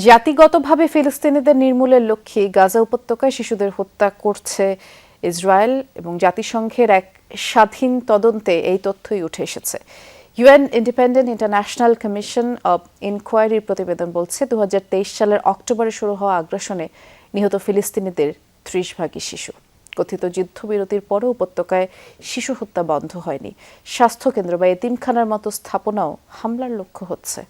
জাতিগতভাবে ফিলিস্তিনিদের নির্মূলের লক্ষ্যে গাজা উপত্যকায় শিশুদের হত্যা করছে ইসরায়েল এবং জাতিসংঘের এক স্বাধীন তদন্তে এই তথ্যই উঠে এসেছে। UN independent international commission of ইনকোয়ারির প্রতিবেদন বলছে 2023 সালের অক্টোবরে শুরু হওয়া আগ্রাসনে নিহত ফিলিস্তিনিদের 30% শিশু। কথিত যুদ্ধবিরতির পরও উপত্যকায় শিশু হত্যা বন্ধ হয়নি। স্বাস্থ্যকেন্দ্র বা এতিমখানার মতো স্থাপনাও হামলার লক্ষ্য হচ্ছে।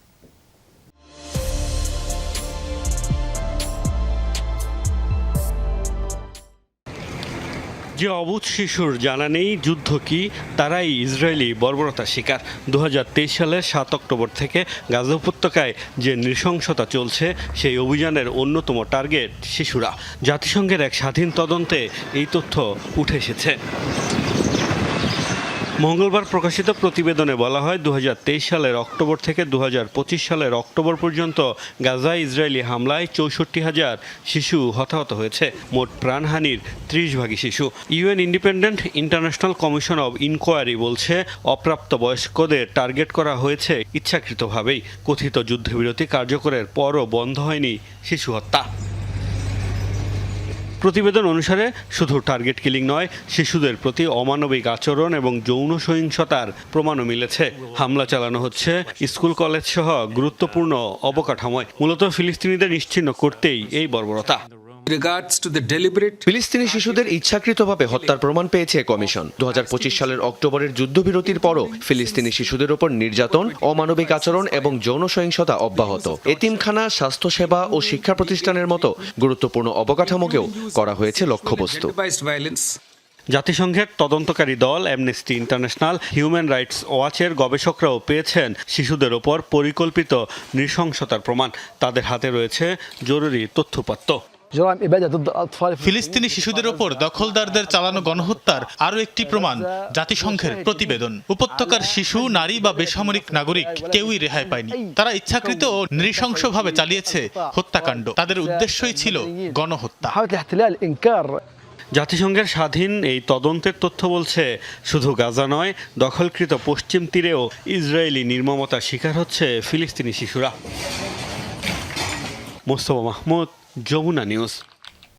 যে অবুঝ শিশুর জানা নেই যুদ্ধ কি, তারাই ইসরায়েলি বর্বরতার শিকার। 2023 সালের 7 অক্টোবর থেকে গাজা উপত্যকায় যে নৃশংসতা চলছে, সেই অভিযানের অন্যতম টার্গেট শিশুরা। জাতিসংঘের এক স্বাধীন তদন্তে এই তথ্য উঠে এসেছে। মঙ্গলবার প্রকাশিত প্রতিবেদনে বলা হয় 2023 সালের অক্টোবর থেকে 2025 সালের অক্টোবর পর্যন্ত গাজায় ইসরায়েলি হামলায় 64,000 শিশু হতাহত হয়েছে। মোট প্রাণহানির 30% শিশু। UN independent international commission of inquiry বলছে, অপ্রাপ্তবয়স্কদের টার্গেট করা হয়েছে ইচ্ছাকৃতভাবেই। কথিত যুদ্ধবিরতি কার্যকরের পরও বন্ধ হয়নি শিশু হত্যা। প্রতিবেদন অনুসারে শুধু টার্গেট কিলিং নয়, শিশুদের প্রতি অমানবিক আচরণ এবং যৌন সহিংসতার প্রমাণও মিলেছে। হামলা চালানো হচ্ছে স্কুল কলেজ সহ গুরুত্বপূর্ণ অবকাঠামোয়। মূলত ফিলিস্তিনিদের নিশ্চিহ্ন করতেই এই বর্বরতা। ফিলিস্তিনি শিশুদের ইচ্ছাকৃতভাবে হত্যার প্রমাণ পেয়েছে কমিশন। 2025 সালের অক্টোবরের যুদ্ধবিরতির পরও ফিলিস্তিনি শিশুদের উপর নির্যাতন, অমানবিক আচরণ এবং যৌন সহিংসতা অব্যাহত। এতিমখানা, স্বাস্থ্যসেবা ও শিক্ষা প্রতিষ্ঠানের মতো গুরুত্বপূর্ণ অবকাঠামোকেও করা হয়েছে লক্ষ্যবস্তু। জাতিসংঘের তদন্তকারী দল অ্যামনেস্টি ইন্টারন্যাশনাল, হিউম্যান রাইটস ওয়াচের গবেষকরাও পেয়েছেন শিশুদের ওপর পরিকল্পিত নৃশংসতার প্রমাণ। তাদের হাতে রয়েছে জরুরি তথ্যউপাত্ত। ফিলিস্তিনি শিশুদের ওপর দখলদারদের চালানো গণহত্যার আরও একটি প্রমাণ জাতিসংঘের প্রতিবেদন। উপত্যকার শিশু, নারী বা বেসামরিক নাগরিক কেউই রেহাই পায়নি। তারা ইচ্ছাকৃত ও নৃশংসভাবে চালিয়েছে হত্যাকাণ্ড। তাদের উদ্দেশ্যই ছিল গণহত্যা। জাতিসংঘের স্বাধীন এই তদন্তের তথ্য বলছে, শুধু গাজা নয়, দখলকৃত পশ্চিম তীরেও ইসরায়েলি নির্মমতার শিকার হচ্ছে ফিলিস্তিনি শিশুরা। মোস্তফা মাহমুদ, যমুনা নিউজ।